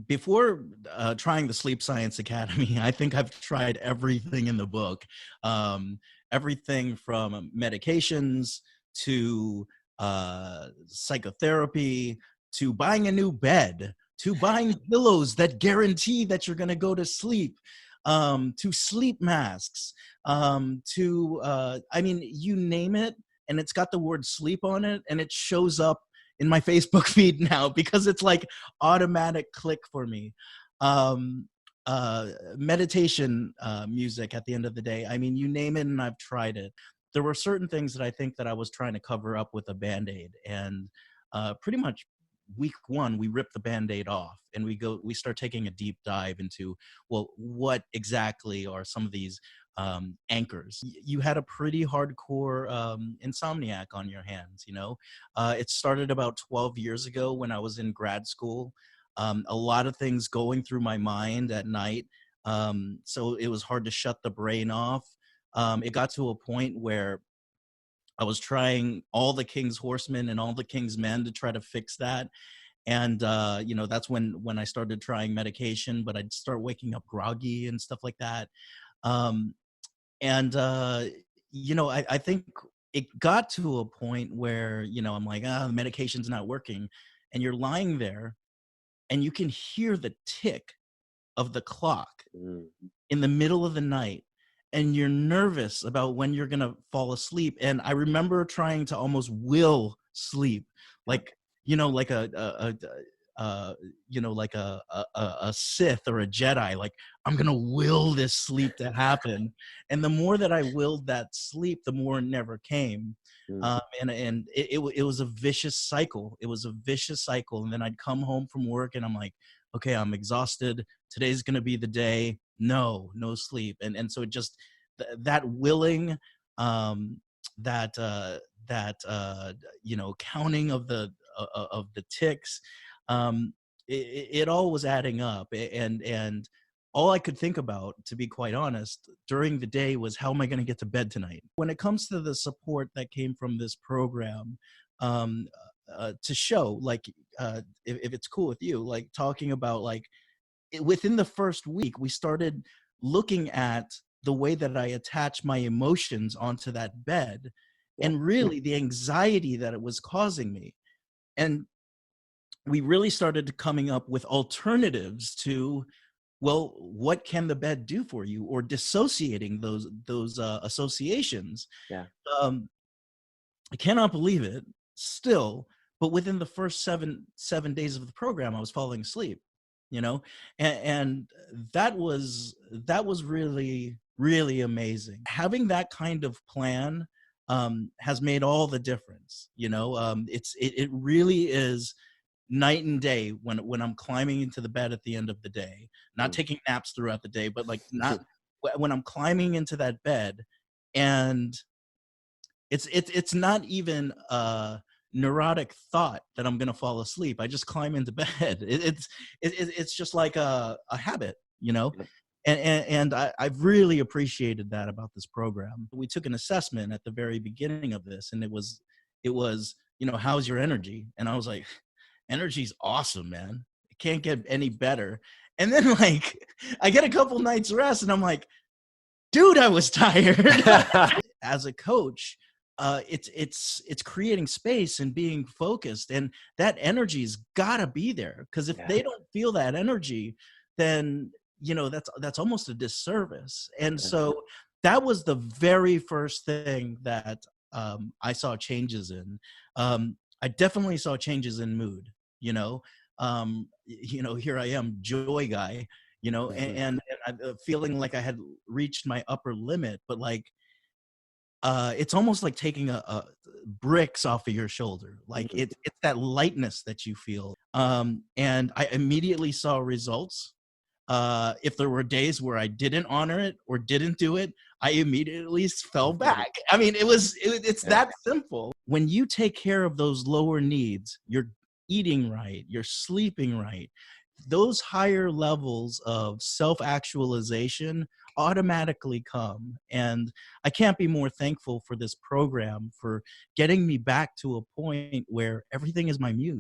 Before trying the Sleep Science Academy, I think I've tried everything in the book. Um, Everything from medications to psychotherapy to buying a new bed to buying pillows that guarantee that you're going to go to sleep, to sleep masks, I mean, you name it, and it's got the word sleep on it, and it shows up in my Facebook feed now because it's like automatic click for me. Um, Meditation music at the end of the day. I mean, you name it and I've tried it. There were certain things that I think that I was trying to cover up with a Band-Aid, and pretty much week one we rip the Band-Aid off and we start taking a deep dive into, well, what exactly are some of these anchors. You had a pretty hardcore insomniac on your hands, you know. It started about 12 years ago when I was in grad school. A lot of things going through my mind at night, so it was hard to shut the brain off. It got to a point where I was trying all the King's Horsemen and all the King's Men to try to fix that. And you know, that's when I started trying medication, but I'd start waking up groggy and stuff like that. Um, and you know, I think it got to a point where, you know, I'm like, ah, the medication's not working. And you're lying there and you can hear the tick of the clock Mm. in the middle of the night, and you're nervous about when you're gonna fall asleep. And I remember trying to almost will sleep, like, you know, like you know, like a Sith or a Jedi. Like, I'm gonna will this sleep to happen. And the more that I willed that sleep, the more it never came. Mm. And it was a vicious cycle. It was a vicious cycle. And then I'd come home from work and I'm like, okay, I'm exhausted. Today's gonna be the day. No sleep. And so it just that willing, um, that you know, counting of the ticks, it all was adding up. And all I could think about, to be quite honest, during the day was, how am I going to get to bed tonight? When it comes to the support that came from this program, um, to show, like, if it's cool with you, like talking about, like, within the first week, we started looking at the way that I attach my emotions onto that bed, Yeah. and really the anxiety that it was causing me. And we really started coming up with alternatives to, well, what can the bed do for you, or dissociating those associations. Yeah. um, I cannot believe it still, but within the first seven days of the program, I was falling asleep, you know. And that was really, really amazing. Having that kind of plan has made all the difference, you know. It really is night and day when I'm climbing into the bed at the end of the day, not Mm. taking naps throughout the day, but like, not when I'm climbing into that bed. And it's not even a neurotic thought that I'm gonna fall asleep. I just climb into bed. It's just like a habit, you know. Yep. And I've really appreciated that about this program. We took an assessment at the very beginning of this, and it was, you know, how's your energy? And I was like, energy's awesome, man. It can't get any better. And then, like, I get a couple nights rest, and I'm like, dude, I was tired. As a coach, it's creating space and being focused, and that energy's gotta be there. Because if Yeah. they don't feel that energy, then, you know, that's almost a disservice. And Yeah. so that was the very first thing that I saw changes in. I definitely saw changes in mood. You know, you know, here I am, joy guy. You know, Mhm. and I, feeling like I had reached my upper limit, but like, it's almost like taking a bricks off of your shoulder. Like, Mhm. it's that lightness that you feel. And I immediately saw results. If there were days where I didn't honor it or didn't do it, I immediately fell back. I mean, it's Yeah. that simple. When you take care of those lower needs, you're eating right, you're sleeping right, those higher levels of self-actualization automatically come. And I can't be more thankful for this program for getting me back to a point where everything is my muse.